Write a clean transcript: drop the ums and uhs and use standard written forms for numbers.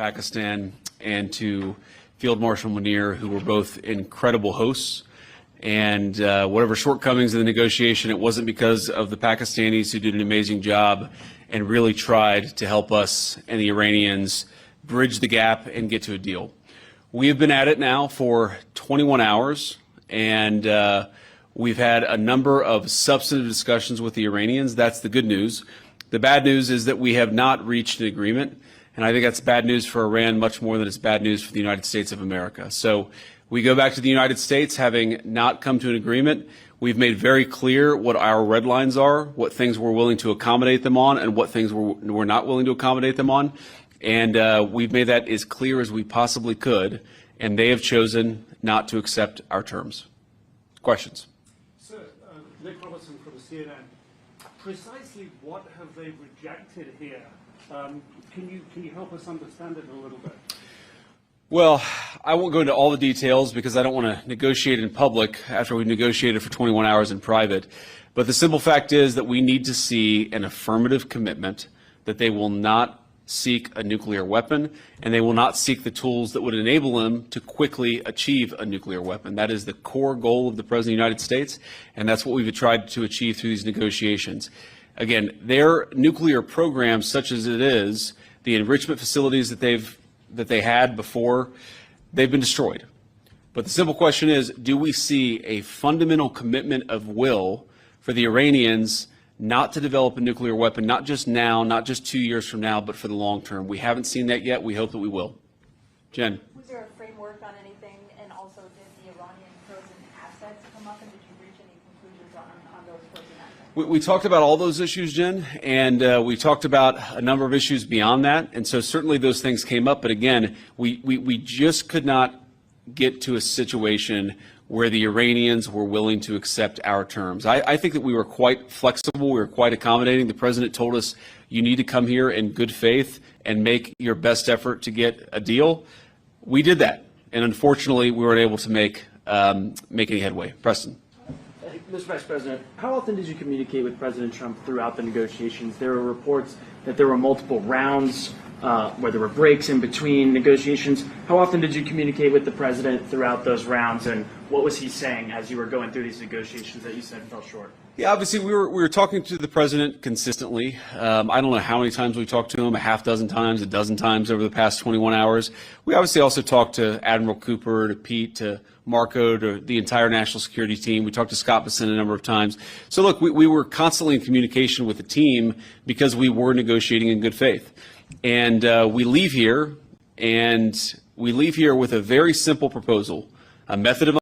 Pakistan and to Field Marshal Munir, who were both incredible hosts. And whatever shortcomings in the negotiation, it wasn't because of the Pakistanis, who did an amazing job and really tried to help us and the Iranians bridge the gap and get to a deal. We have been at it now for 21 hours, and we've had a number of substantive discussions with the Iranians. That's the good news. The bad news is that we have not reached an agreement, and I think that's bad news for Iran much more than it's bad news for the United States of America. So we go back to the United States having not come to an agreement. We've made very clear what our red lines are, what things we're willing to accommodate them on, and what things we're not willing to accommodate them on. And we've made that as clear as we possibly could, and they have chosen not to accept our terms. Questions? Sir, Nick Robertson from CNN. Precisely what have they rejected here? Can you help us understand it a little bit? Well, I won't go into all the details because I don't want to negotiate in public after we've negotiated for 21 hours in private. But the simple fact is that we need to see an affirmative commitment that they will not seek a nuclear weapon, and they will not seek the tools that would enable them to quickly achieve a nuclear weapon. That is the core goal of the President of the United States, and that's what we've tried to achieve through these negotiations. Again, their nuclear program, such as it is, the enrichment facilities that they had before, they've been destroyed. But the simple question is, do we see a fundamental commitment of will for the Iranians not to develop a nuclear weapon, not just now, not just 2 years from now, but for the long term? We haven't seen that yet. We hope that we will. Jen. Was there a framework on anything? And also, did the Iranian frozen assets come up, and did you reach any conclusions on those frozen assets? We talked about all those issues, Jen, and we talked about a number of issues beyond that. And so certainly those things came up. But again, we just could not get to a situation where the Iranians were willing to accept our terms. I think that we were quite flexible. We were quite accommodating. The president told us, you need to come here in good faith and make your best effort to get a deal. We did that. And unfortunately, we weren't able to make any headway. Preston. Mr. Vice President, how often did you communicate with President Trump throughout the negotiations? There were reports that there were multiple rounds where there were breaks in between negotiations. How often did you communicate with the president throughout those rounds, and what was he saying as you were going through these negotiations that you said fell short? Yeah, obviously we were talking to the president consistently. I don't know how many times we talked to him, a half dozen times, a dozen times over the past 21 hours. We obviously also talked to Admiral Cooper, to Pete, to Marco, to the entire national security team. We talked to Scott Besson a number of times. So look, we were constantly in communication with the team because we were negotiating in good faith. And we leave here with a very simple proposal, a method of